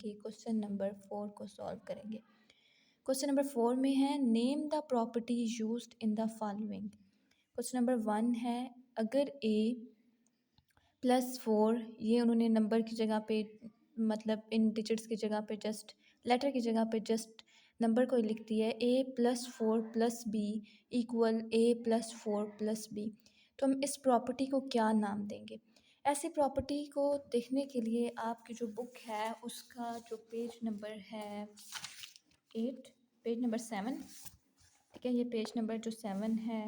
कि question number 4 को solve करेंगे। क्वेश्चन नंबर 4 में है name the property used in the following. Question number 1 है अगर a +4 ये उन्होंने नंबर की जगह पे मतलब इन डिजिट्स की जगह पे जस्ट लेटर की जगह पे जस्ट नंबर को लिख दिया है a+4 + b equal a+4 + b। तो हम इस प्रॉपर्टी को क्या नाम देंगे? ऐसी प्रॉपर्टी को देखने के लिए आपकी जो बुक है उसका जो पेज नंबर है 8 पेज नंबर 7, ठीक है, ये पेज नंबर जो 7 है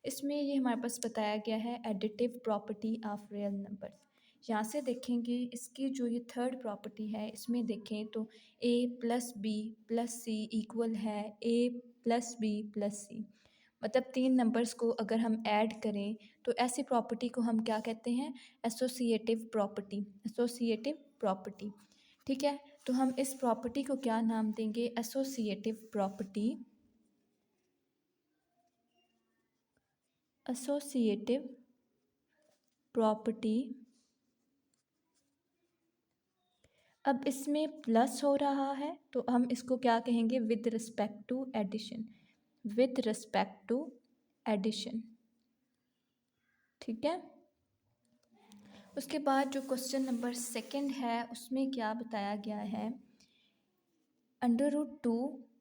इसमें ये हमारे पास बताया गया है additive property of real numbers. यहाँ से देखेंगे इसकी जो ये थर्ड प्रॉपर्टी है इसमें देखें तो a + b + c इक्वल है a + b + c। मतलब 3 नंबर्स को अगर हम ऐड करें तो ऐसी प्रॉपर्टी को हम क्या कहते हैं? Associative property. एसोसिएटिव प्रॉपर्टी, ठीक है। तो हम इस प्रॉपर्टी को क्या नाम देंगे? Associative property. Associative property. अब इसमें प्लस हो रहा है तो हम इसको क्या कहेंगे? With respect to addition. With respect to addition, ठीक है। उसके बाद जो क्वेश्चन नंबर 2 है उसमें क्या बताया गया है? √2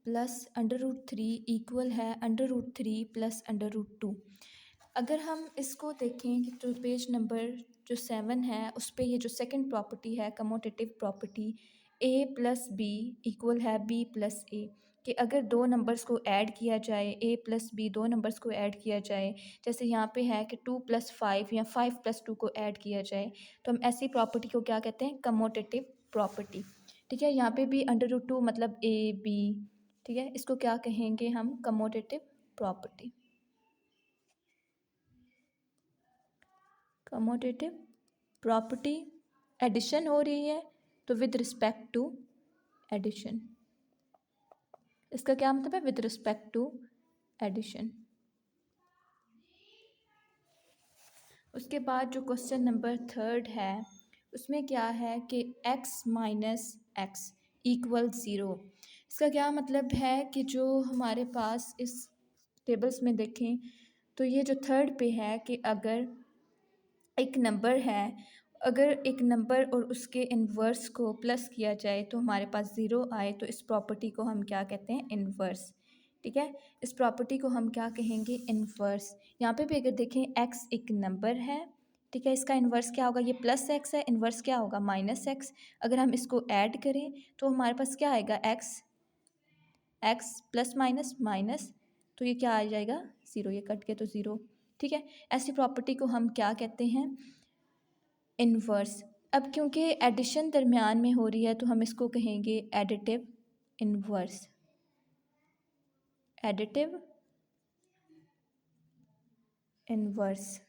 + √3 इक्वल है √3 + √2। अगर हम इसको देखें कि तो पेज नंबर जो 7 है उस पे ये जो सेकंड प्रॉपर्टी है commutative property a + b equal है b + a, कि अगर दो नंबर्स को ऐड किया जाए a + b, दो नंबर्स को ऐड किया जाए, जैसे यहाँ पे है कि 2 + 5 या 5 + 2 को ऐड किया जाए तो हम ऐसी प्रॉपर्टी को क्या कहते हैं? कमोटेटिव प्रॉपर्टी, ठीक है। यहाँ पे भी √2 मतलब a b, ठीक है, इसको क्या कहेंगे हम? Commutative property. Commutative property addition हो रही है तो विद रिस्पेक्ट टू एडिशन, इसका क्या मतलब है? With respect to addition. उसके बाद जो क्वेश्चन नंबर 3 है उसमें क्या है कि x - x इक्वल 0। इसका क्या मतलब है कि जो हमारे पास इस टेबल्स में देखें तो ये जो 3 पे है कि अगर एक नंबर है, अगर एक नंबर और उसके इन्वर्स को प्लस किया जाए तो हमारे पास 0 आए तो इस प्रॉपर्टी को हम क्या कहते हैं? इन्वर्स, ठीक है। इस प्रॉपर्टी को हम क्या कहेंगे? इन्वर्स। यहाँ पे भी अगर देखें x एक नंबर है, ठीक है, इसका इन्वर्स क्या होगा? ये +x है, इन्वर्स क्या होगा? -x। अगर हम इसको ऐड करें तो हमारे पास क्या आएगा? x प्लस माइनस माइनस, तो ये क्या आ जाएगा? 0, ये कट के तो 0, ठीक है। ऐसी प्रॉपर्टी को हम क्या कहते हैं? इन्वर्स। अब क्योंकि एडिशन दरमियान में हो रही है तो हम इसको कहेंगे additive inverse. Additive inverse.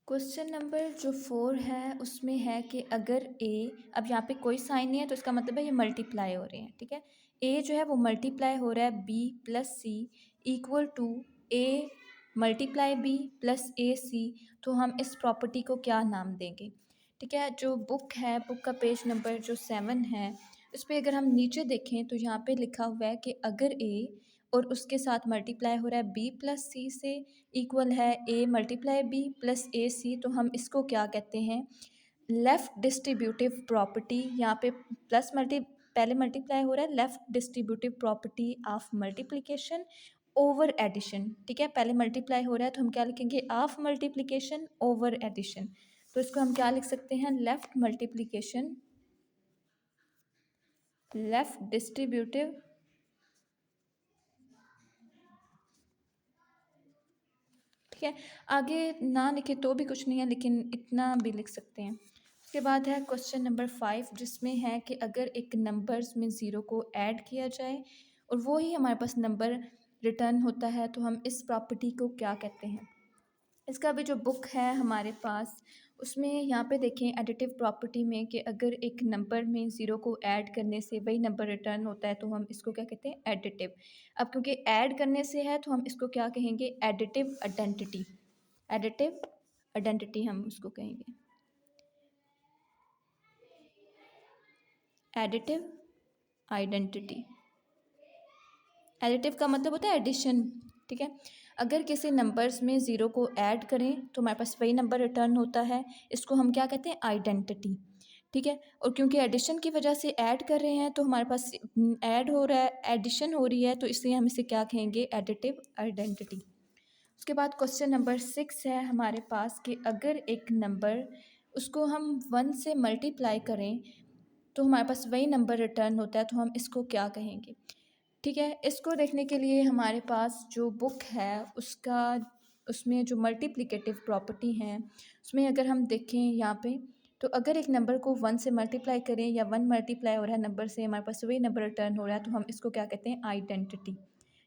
Question number जो 4 है उसमें है कि अगर a, अब यहाँ पे कोई साइन नहीं है तो इसका मतलब है ये मल्टीप्लाई हो रहे हैं, ठीक है। a जो है वो मल्टीप्लाई हो रहा है b + c equal to a × b + ac। तो हम इस प्रॉपर्टी को क्या नाम देंगे? ठीक है, जो बुक है बुक का पेज नंबर जो 7 है उस पर अगर हम नीचे देखें तो यहाँ पे लिखा हुआ है कि अगर a और उसके साथ मल्टीप्लाई हो रहा है b + c से इक्वल है a × b + ac, तो हम इसको क्या कहते हैं? Left distributive property. यहाँ पे प्लस पहले मल्टीप्लाई हो रहा है, left distributive property of multiplication over addition, ठीक है। पहले मल्टीप्लाई हो रहा है तो हम क्या लिखेंगे? Of multiplication over addition. तो इसको हम क्या लिख सकते हैं? लेफ़्ट मल्टीप्लिकेशन, लेफ़्ट डिस्ट्रीब्यूटिव ठीक है। आगे ना लिखे तो भी कुछ नहीं है लेकिन इतना भी लिख सकते हैं। उसके बाद है क्वेश्चन नंबर 5 जिसमें है कि अगर एक नंबर्स में 0 को ऐड किया जाए और वो ही हमारे पास नंबर रिटर्न होता है तो हम इस प्रॉपर्टी को क्या कहते हैं? इसका भी जो बुक है हमारे पास उसमें यहाँ पे देखें एडिटिव प्रॉपर्टी में कि अगर एक नंबर में 0 को ऐड करने से वही नंबर रिटर्न होता है तो हम इसको क्या कहते हैं? एडिटिव। अब क्योंकि ऐड करने से है तो हम इसको क्या कहेंगे? Additive identity. एडिटिव आइडेंटिटी हम उसको कहेंगे। Additive identity. एडिटिव का मतलब होता है एडिशन, ठीक है। अगर किसी नंबर्स में ज़ीरो को ऐड करें तो हमारे पास वही नंबर रिटर्न होता है, इसको हम क्या कहते हैं, आइडेंटिटी, ठीक है। और क्योंकि एडिशन की वजह से ऐड कर रहे हैं तो हमारे पास ऐड हो रहा है, एडिशन हो रही है, तो इसलिए हम इसे क्या कहेंगे, एडिटिव आइडेंटिटी। उसके बाद क्वेश्चन नंबर 6 है हमारे पास कि अगर एक नंबर उसको हम 1 से मल्टीप्लाई करें तो हमारे पास वही नंबर रिटर्न होता है, तो हम इसको क्या कहेंगे, ठीक है। इसको देखने के लिए हमारे पास जो बुक है उसका, उसमें जो मल्टीप्लिकेटिव प्रॉपर्टी हैं उसमें अगर हम देखें यहाँ पे, तो अगर एक नंबर को 1 से मल्टीप्लाई करें या 1 मल्टीप्लाई हो रहा है नंबर से, हमारे पास वही नंबर रिटर्न हो रहा है, तो हम इसको क्या कहते हैं, आइडेंटिटी,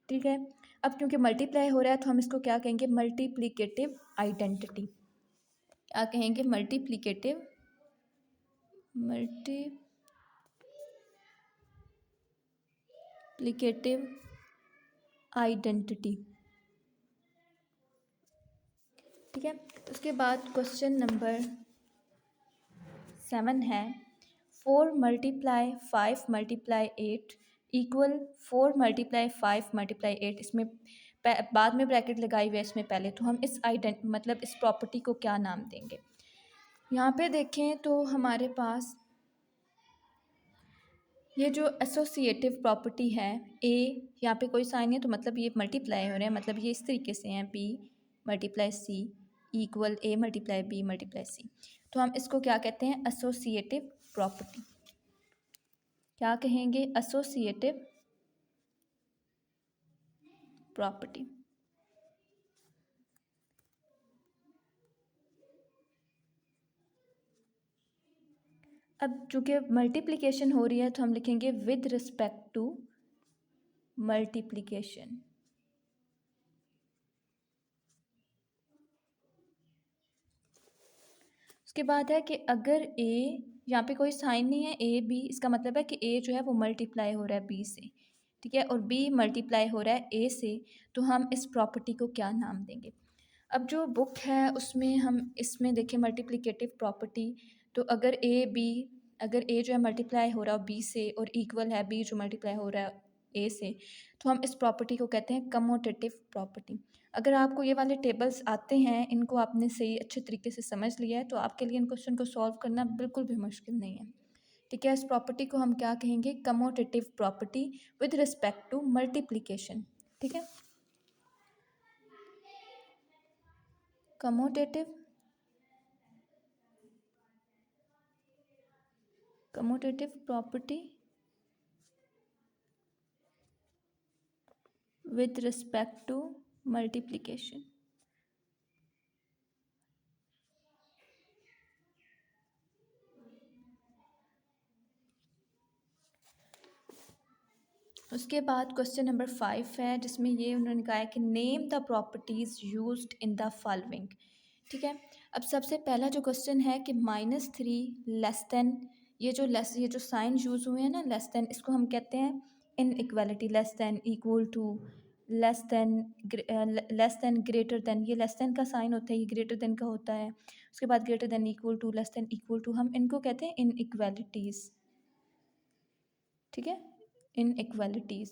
ठीक है। अब क्योंकि मल्टीप्लाई हो रहा है तो हम इसको क्या कहेंगे, मल्टीप्लिकेटिव आइडेंटिटी। क्या कहेंगे, मल्टीप्लिकेटिव आइडेंटिटी, ठीक है। उसके बाद क्वेश्चन नंबर 7 है 4 multiply 5 multiply 8 equal 4 multiply 5 multiply 8। इसमें बाद में ब्रैकेट लगाई हुई है, इसमें पहले, तो हम इस मतलब इस प्रॉपर्टी को क्या नाम देंगे। यहाँ पे देखें तो हमारे पास ये जो एसोसिएटिव प्रॉपर्टी है, ए यहाँ पे कोई साइन है तो मतलब ये मल्टीप्लाई हो रहे हैं, मतलब ये इस तरीके से हैं, B multiply C equal A multiply B multiply C, तो हम इसको क्या कहते हैं, एसोसिएटिव प्रॉपर्टी। क्या कहेंगे, एसोसिएटिव प्रॉपर्टी। अब चूँकि मल्टीप्लिकेशन हो रही है तो हम लिखेंगे विद रिस्पेक्ट टू मल्टीप्लिकेशन। उसके बाद है कि अगर ए, यहाँ पे कोई साइन नहीं है, ए बी, इसका मतलब है कि ए जो है वो मल्टीप्लाई हो रहा है बी से, ठीक है, और बी मल्टीप्लाई हो रहा है ए से, तो हम इस प्रॉपर्टी को क्या नाम देंगे। अब जो बुक है उसमें हम इसमें देखें मल्टीप्लिकेटिव प्रॉपर्टी, तो अगर ए बी, अगर ए जो है मल्टीप्लाई हो रहा है बी से और इक्वल है बी जो मल्टीप्लाई हो रहा है ए से, तो हम इस प्रॉपर्टी को कहते हैं कमोटेटिव प्रॉपर्टी। अगर आपको ये वाले टेबल्स आते हैं, इनको आपने सही अच्छे तरीके से समझ लिया है, तो आपके लिए इन क्वेश्चन को सॉल्व करना बिल्कुल भी मुश्किल नहीं है, ठीक है। इस प्रॉपर्टी को हम क्या कहेंगे, commutative property with respect to multiplication, ठीक है। Commutative property with respect to multiplication। उसके बाद क्वेश्चन नंबर 5 है जिसमें ये उन्होंने कहा है कि name the properties used in the following, ठीक है। अब सबसे पहला जो क्वेश्चन है कि -3 लेस देन, ये जो साइन यूज़ हुए हैं ना, लेस देन, इसको हम कहते हैं inequality, less than, equal to, less than, greater than, ये लेस देन का साइन होता है, ये ग्रेटर देन का होता है। उसके बाद greater than, equal to, less than, equal to, हम इनको कहते हैं इन इक्वालिटीज़, ठीक है, इन इक्वालिटीज़,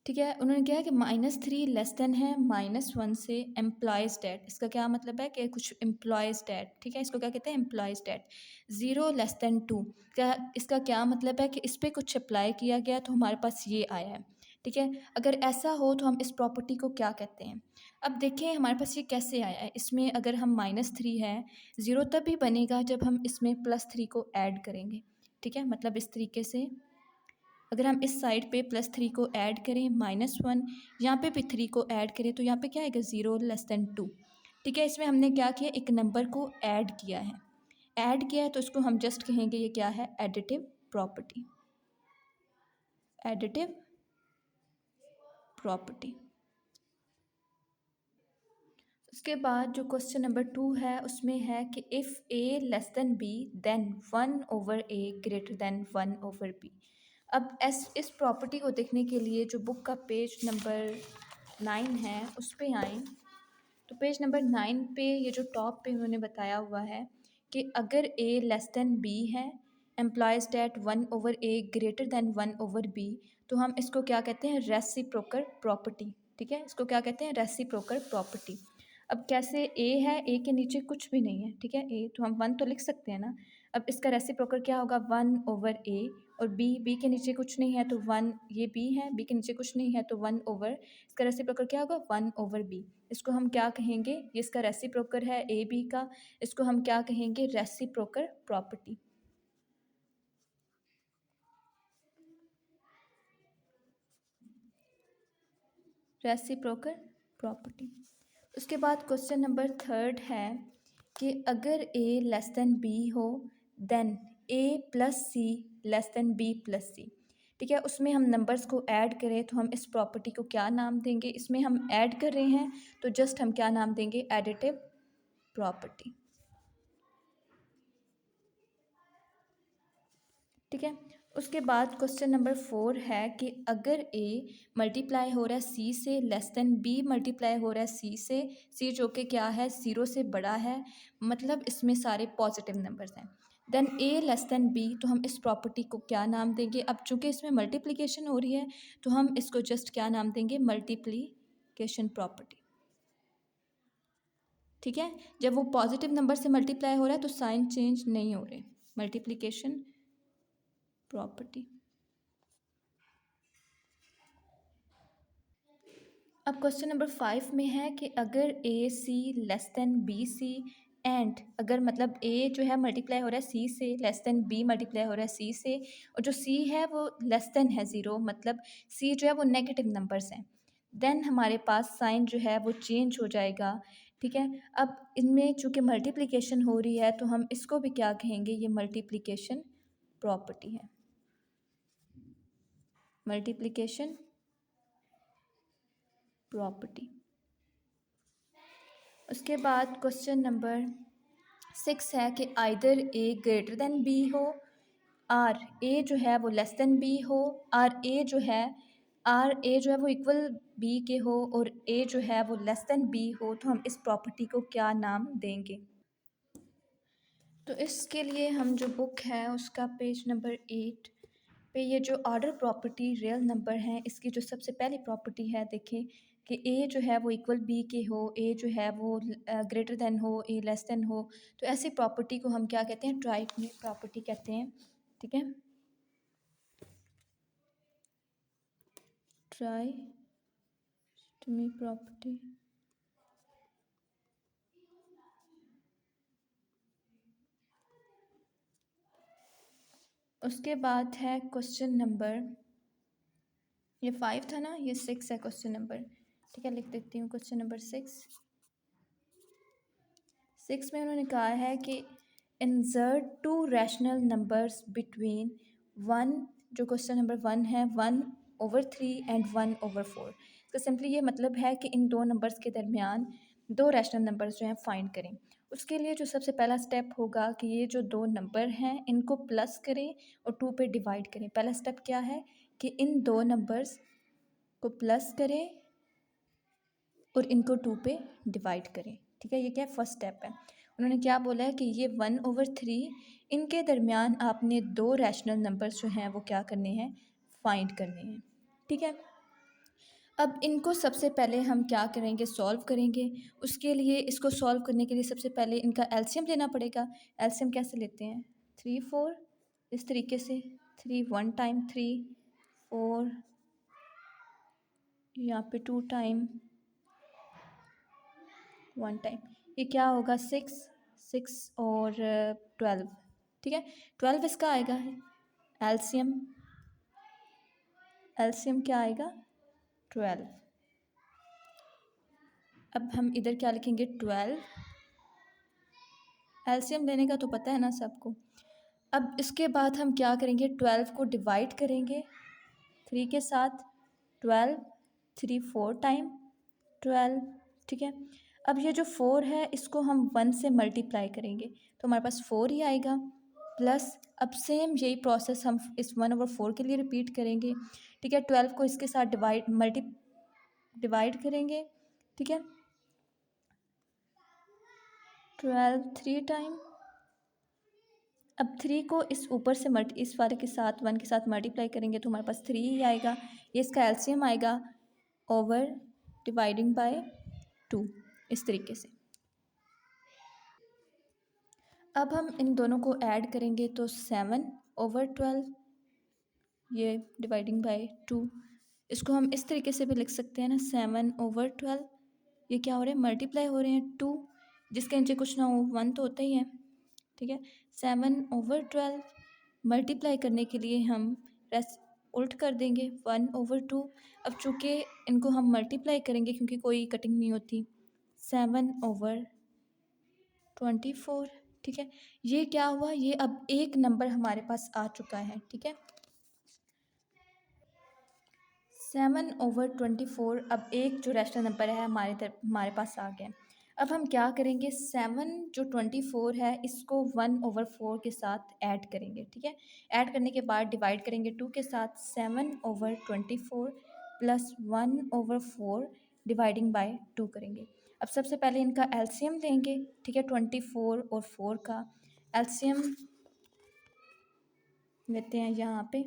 ठीक है। उन्होंने क्या है कि -3 लेस देन है -1 से, एम्प्लॉयज़ डैट, इसका क्या मतलब है कि कुछ एम्प्लॉयज़ डैट, ठीक है, इसको क्या कहते हैं, एम्प्लॉयज़ डैट। 0 लेस देन 2, क्या, इसका क्या मतलब है कि इस पर कुछ अप्लाई किया गया तो हमारे पास ये आया है, ठीक है। अगर ऐसा हो तो हम इस प्रॉपर्टी को क्या कहते हैं। अब देखें हमारे पास ये कैसे आया है, इसमें अगर हम -3 है, 0 तभी बनेगा जब हम इसमें +3 को ऐड करेंगे, ठीक है, मतलब इस तरीके से अगर हम इस साइड पे +3 को ऐड करें, -1 यहाँ पे भी 3 को ऐड करें, तो यहाँ पे क्या आएगा, 0 लेस देन 2, ठीक है। इसमें हमने क्या किया, एक नंबर को ऐड किया है, तो इसको हम जस्ट कहेंगे ये क्या है, एडिटिव प्रॉपर्टी, एडिटिव प्रॉपर्टी। उसके बाद जो क्वेश्चन नंबर 2 है उसमें है कि if A less than B then 1/a greater than 1/b। अब इस प्रॉपर्टी को देखने के लिए जो बुक का पेज नंबर 9 है उस पे आएँ, तो पेज नंबर 9 पे ये जो टॉप पे उन्होंने बताया हुआ है कि अगर ए लेस देन बी है employees that 1/a greater than 1/b, तो हम इसको क्या कहते हैं, रेसिप्रोकल प्रॉपर्टी। ठीक है, इसको क्या कहते हैं, रेसिप्रोकल प्रॉपर्टी। अब कैसे, ए है, ए के नीचे कुछ भी नहीं है, ठीक है, ए तो हम 1 तो लिख सकते हैं ना। अब इसका रेसिप्रोकल क्या होगा, 1/a, और बी के नीचे कुछ नहीं है तो 1, ये बी है, बी के नीचे कुछ नहीं है तो 1/, इसका रेसिप्रोकल क्या होगा, 1/b। इसको हम क्या कहेंगे, ये इसका रेसिप्रोकल है ए बी का, इसको हम क्या कहेंगे, रेसिप्रोकल प्रॉपर्टी। Reciprocal property. उसके बाद क्वेश्चन नंबर 3 है कि अगर a लेस देन b हो then a plus C less than b plus C. ठीक है, उसमें हम नंबर्स को ऐड करें तो हम इस प्रॉपर्टी को क्या नाम देंगे, इसमें हम ऐड कर रहे हैं तो जस्ट हम क्या नाम देंगे, एडिटिव प्रॉपर्टी। ठीक है, उसके बाद क्वेश्चन नंबर 4 है कि अगर a मल्टीप्लाई हो रहा है c से लेस देन b मल्टीप्लाई हो रहा है c से, c जो कि क्या है, 0 से बड़ा है, मतलब इसमें सारे पॉजिटिव नंबर्स हैं, then a less than b, तो हम इस प्रॉपर्टी को क्या नाम देंगे। अब चूंकि इसमें मल्टीप्लिकेशन हो रही है तो हम इसको जस्ट क्या नाम देंगे, मल्टीप्लिकेशन प्रॉपर्टी। ठीक है, जब वो पॉजिटिव नंबर से मल्टीप्लाई हो रहा है तो साइन चेंज नहीं हो रहे, मल्टीप्लिकेशन प्रॉपर्टी। अब क्वेश्चन नंबर 5 में है कि अगर A C less than B C and, अगर मतलब ए जो है मल्टीप्लाई हो रहा है सी से, लेस देन बी मल्टीप्लाई हो रहा है सी से, और जो सी है वो लेस देन है 0, मतलब सी जो है वो नेगेटिव नंबर्स हैं, देन हमारे पास साइन जो है वो चेंज हो जाएगा। ठीक है, अब इनमें चूँकि मल्टीप्लिकेशन हो रही है तो हम इसको भी क्या कहेंगे, ये मल्टीप्लिकेशन प्रॉपर्टी है, मल्टीप्लिकेशन प्रॉपर्टी। उसके बाद क्वेश्चन नंबर 6 है कि आइदर ए ग्रेटर देन बी हो, आर ए जो है वो लेस देन बी हो, आर ए जो है वो इक्वल बी के हो, और ए जो है वो लेस देन बी हो, तो हम इस प्रॉपर्टी को क्या नाम देंगे। तो इसके लिए हम जो बुक है उसका पेज नंबर 8 पे ये जो ऑर्डर प्रॉपर्टी रियल नंबर हैं, इसकी जो सबसे पहली प्रॉपर्टी है, देखें कि ए जो है वो इक्वल बी के हो, ए जो है वो ग्रेटर देन हो, ए लेस देन हो, तो ऐसी प्रॉपर्टी को हम क्या कहते हैं, ट्राइटमी प्रॉपर्टी कहते हैं। ठीक है, ट्राइटमी प्रॉपर्टी। उसके बाद है क्वेश्चन नंबर, ये 5 था ना, ये 6 है क्वेश्चन नंबर। ठीक है, लिख देती हूँ क्वेश्चन नंबर 6 में उन्होंने कहा है कि इंसर्ट 2 रैशनल नंबर्स बिटवीन 1, जो क्वेश्चन नंबर 1 है, 1/3 एंड 1/4। तो सिंपली ये मतलब है कि इन दो नंबर्स के दरमियान 2 रैशनल नंबर्स जो हैं फाइंड करें। उसके लिए जो सबसे पहला स्टेप होगा कि ये जो 2 नंबर हैं इनको प्लस करें और 2 पे डिवाइड करें। पहला स्टेप क्या है कि इन 2 नंबर्स को प्लस करें और इनको 2 पे डिवाइड करें। ठीक है, ये क्या फर्स्ट स्टेप है। उन्होंने क्या बोला है कि ये 1/3, इनके दरमियान आपने 2 रैशनल नंबर्स जो हैं वो क्या करने हैं, फाइंड करने हैं। ठीक है, अब इनको सबसे पहले हम क्या करेंगे, सॉल्व करेंगे। उसके लिए इसको सॉल्व करने के लिए सबसे पहले इनका एलसीएम लेना पड़ेगा। एलसीएम कैसे लेते हैं, 3 4, इस तरीके से 3 1 टाइम 3 4, यहाँ पे 2 टाइम 1 टाइम, ये क्या होगा 6 और 12। ठीक है, 12 इसका आएगा एलसीएम, एलसीएम क्या आएगा 12। अब हम इधर क्या लिखेंगे 12, एलसीएम लेने का तो पता है ना सबको। अब इसके बाद हम क्या करेंगे, 12 को डिवाइड करेंगे 3 के साथ, 12 3 4 टाइम 12। ठीक है, अब ये जो 4 है इसको हम 1 से मल्टीप्लाई करेंगे तो हमारे पास 4 ही आएगा, प्लस अब सेम यही प्रोसेस हम इस 1/4 के लिए रिपीट करेंगे। ठीक है, 12 को इसके साथ डिवाइड करेंगे। ठीक है, 12 3 टाइम अब 3 को इस ऊपर से इस वाले के साथ 1 के साथ मल्टीप्लाई करेंगे तो हमारे पास 3 ही आएगा। ये इसका एलसीएम आएगा ओवर डिवाइडिंग बाय 2, इस तरीके से। अब हम इन दोनों को ऐड करेंगे तो 7/12, ये डिवाइडिंग बाय 2, इसको हम इस तरीके से भी लिख सकते हैं ना, 7/12। ये क्या हो रहे हैं, मल्टीप्लाई हो रहे हैं 2, जिसके नीचे कुछ ना हो 1 तो होता ही है, ठीक है। 7/12 मल्टीप्लाई करने के लिए हम रेस उल्ट कर देंगे 1/2। अब चूँकि इनको हम मल्टीप्लाई करेंगे क्योंकि कोई कटिंग नहीं होती, 7/24, ठीक है। ये क्या हुआ, ये अब एक नंबर हमारे पास आ चुका है, ठीक है। 7/24 अब एक जो रैशनल नंबर है हमारे पास आ गया। अब हम क्या करेंगे, 7 जो 24 है इसको 1/4 के साथ ऐड करेंगे, ठीक है। ऐड करने के बाद डिवाइड करेंगे 2 के साथ, 7/24 प्लस 1/4 डिवाइडिंग बाय 2 करेंगे। अब सबसे पहले इनका एलसीएम लेंगे, ठीक है। 24 और 4 का एलसीएम लेते हैं यहाँ पे,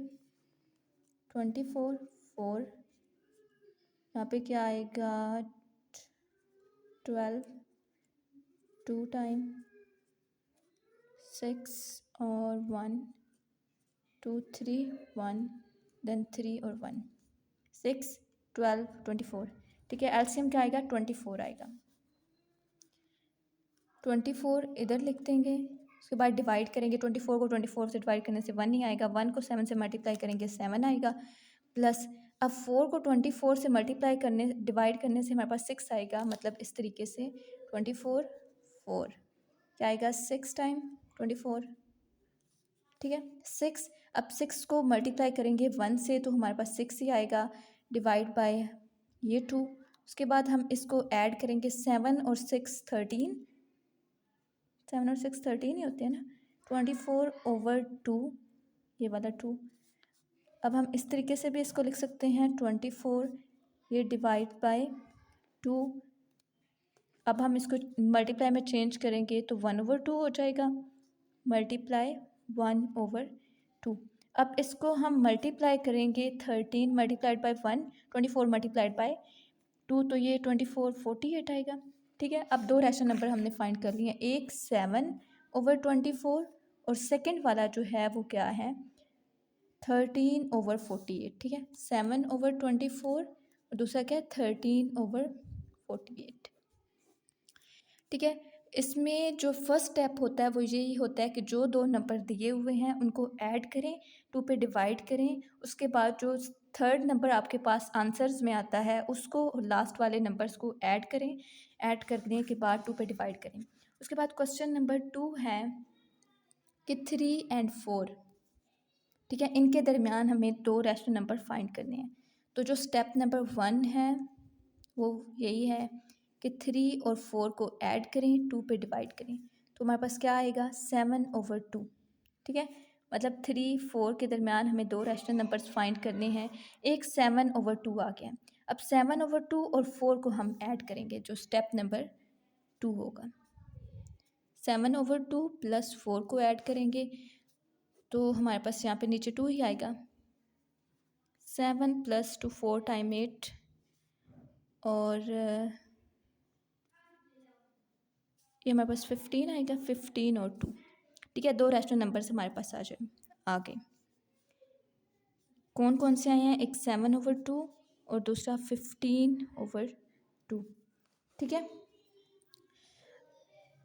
24 4, यहाँ पे क्या आएगा, 12, 2 टाइम 6 और 1, 2 3 1, देन 3 और 1, 6 12 24, ठीक है। एलसीएम क्या आएगा, 24 आएगा। 24 इधर लिख देंगे, उसके बाद डिवाइड करेंगे, 24 को 24 से डिवाइड करने से 1 ही आएगा, 1 को 7 से मल्टीप्लाई करेंगे 7 आएगा, प्लस अब 4 को 24 से मल्टीप्लाई करने डिवाइड करने से हमारे पास 6 आएगा, मतलब इस तरीके से 24 4 क्या आएगा, 6 टाइम 24, ठीक है। 6, अब 6 को मल्टीप्लाई करेंगे 1 से तो हमारे पास 6 ही आएगा, डिवाइड बाय ये 2, उसके बाद हम इसको ऐड करेंगे, 7 और 6 13, 7 और 6 13 ही होते हैं ना, 24/2, ये वाला 2। अब हम इस तरीके से भी इसको लिख सकते हैं, 24 ये डिवाइड बाय 2। अब हम इसको मल्टीप्लाई में चेंज करेंगे तो 1/2 हो जाएगा, मल्टीप्लाई 1/2। अब इसको हम मल्टीप्लाई करेंगे, 13 मल्टीप्लाइड बाय 1, 24 मल्टीप्लाइड बाय 2, तो ये 24 48 आएगा, ठीक है। अब दो रैशनल नंबर हमने फाइंड कर लिए, एक 7/24 और सेकंड वाला जो है वो क्या है, 13/48, ठीक है। 7/24 और दूसरा क्या है, 13/48, ठीक है। इसमें जो फर्स्ट स्टेप होता है वो यही होता है कि जो दो नंबर दिए हुए हैं उनको ऐड करें, 2 पे डिवाइड करें, उसके बाद जो थर्ड नंबर आपके पास आंसर्स में आता है उसको लास्ट वाले नंबर्स को ऐड करें, ऐड करने के बाद 2 पे डिवाइड करें। उसके बाद क्वेश्चन नंबर 2 है कि 3 और 4, ठीक है, इनके दरमियान हमें दो रैशनल नंबर फाइंड करने हैं। तो जो स्टेप नंबर 1 है वो यही है कि 3 और 4 को ऐड करें, 2 पे डिवाइड करें, तो हमारे पास क्या आएगा, 7/2, ठीक है। मतलब 3 4 के दरमियान हमें दो रैशनल नंबर्स फाइंड करने हैं, एक 7/2 आ गया। अब 7/2 और 4 को हम ऐड करेंगे, जो स्टेप नंबर 2 होगा, 7/2 प्लस 4 को ऐड करेंगे तो हमारे पास यहाँ पे नीचे 2 ही आएगा, 7 + 2 4 टाइम 8, और ये हमारे पास 15 आएगा, 15 और 2, ठीक है। दो रैशनल नंबर्स हमारे पास आ जाए आगे, कौन कौन से आए हैं, एक 7/2 और दूसरा 15/2, ठीक है।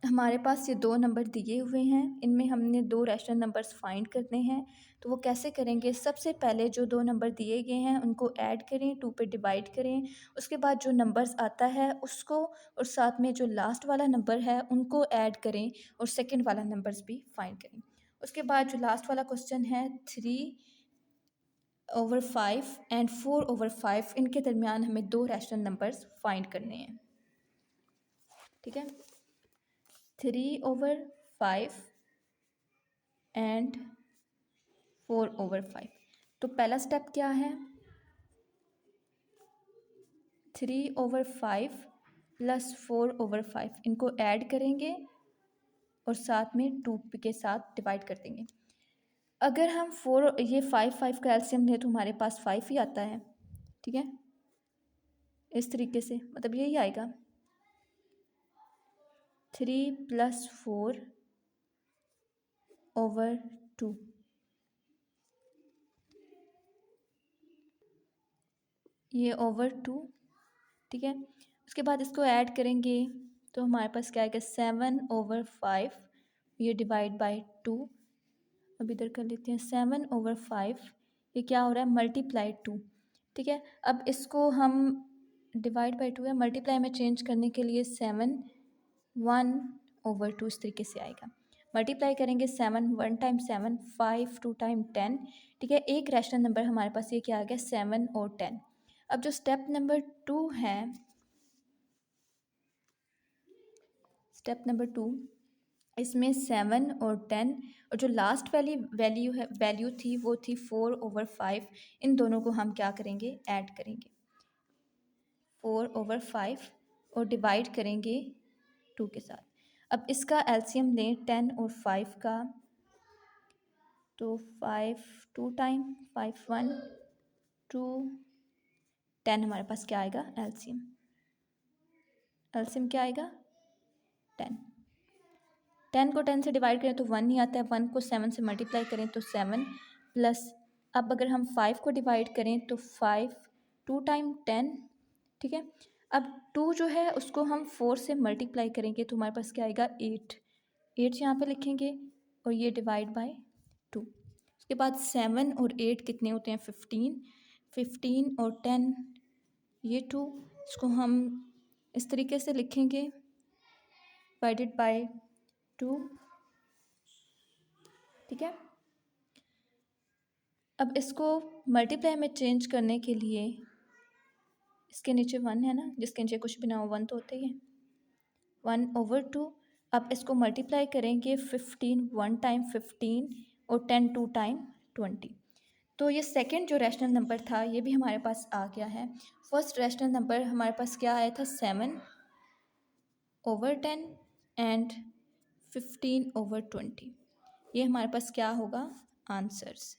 हमारे पास ये दो नंबर दिए हुए हैं, इनमें हमने दो रैशनल नंबर्स फाइंड करने हैं, तो वो कैसे करेंगे, सबसे पहले जो दो नंबर दिए गए हैं उनको ऐड करें, 2 पे डिवाइड करें, उसके बाद जो नंबर्स आता है उसको और साथ में जो लास्ट वाला नंबर है उनको ऐड करें और सेकंड वाला नंबर्स भी फाइंड करें। उसके बाद जो लास्ट वाला क्वेश्चन है, 3/5 एंड 4/5, इनके दरमियान हमें दो रैशनल नंबर्स फाइंड करने हैं, ठीक है। 3/5 एंड 4/5, तो पहला स्टेप क्या है, 3/5 प्लस 4/5, इनको ऐड करेंगे और साथ में 2 के साथ डिवाइड कर देंगे। अगर हम 4 ये 5 का एलसीएम लें तो हमारे पास 5 ही आता है, ठीक है। इस तरीके से मतलब यही आएगा 3 + 4 / 2, ये /2, ठीक है। उसके बाद इसको ऐड करेंगे तो हमारे पास क्या आएगा 7/5, ये डिवाइड बाय 2। अब इधर कर लेते हैं 7/5, ये क्या हो रहा है मल्टीप्लाई 2, ठीक है। अब इसको हम डिवाइड बाय 2 है, मल्टीप्लाई में चेंज करने के लिए 7 1/2 इस तरीके से आएगा। मल्टीप्लाई करेंगे 7 1 टाइम 7 5 2 टाइम 10, ठीक है। एक रैशनल नंबर हमारे पास ये क्या आ गया 7 और 10। अब जो स्टेप नंबर 2 है, स्टेप नंबर 2, इसमें 7 और 10 और जो लास्ट वाली वैल्यू थी वो थी 4/5, इन दोनों को हम क्या करेंगे ऐड करेंगे 4/5 और डिवाइड करेंगे 2 के साथ। अब इसका एलसीएम लें 10 और 5 का, तो 5 2 टाइम 5 1 2 10 हमारे पास क्या आएगा एलसीएम, एलसीएम क्या आएगा 10। 10 को 10 से डिवाइड करें तो 1 ही आता है, 1 को 7 से मल्टीप्लाई करें तो 7 प्लस, अब अगर हम 5 को डिवाइड करें तो 5 2 टाइम 10, ठीक है। अब 2 जो है उसको हम 4 से मल्टीप्लाई करेंगे तो हमारे पास क्या आएगा 8 यहाँ पे लिखेंगे और ये डिवाइड बाय 2। उसके बाद 7 और 8 कितने होते हैं 15, 15 और 10 ये 2, इसको हम इस तरीके से लिखेंगे डिवाइडेड बाय 2, ठीक है। अब इसको मल्टीप्लाई में चेंज करने के लिए इसके नीचे 1 है ना, जिसके नीचे कुछ भी ना हो 1 तो होता ही है, 1/2। अब इसको मल्टीप्लाई करेंगे 15 1 टाइम 15 और 10 2 टाइम 20। तो ये सेकंड जो रैशनल नंबर था ये भी हमारे पास आ गया है। फर्स्ट रैशनल नंबर हमारे पास क्या आया था 7/10 एंड 15/20, ये हमारे पास क्या होगा आंसर्स।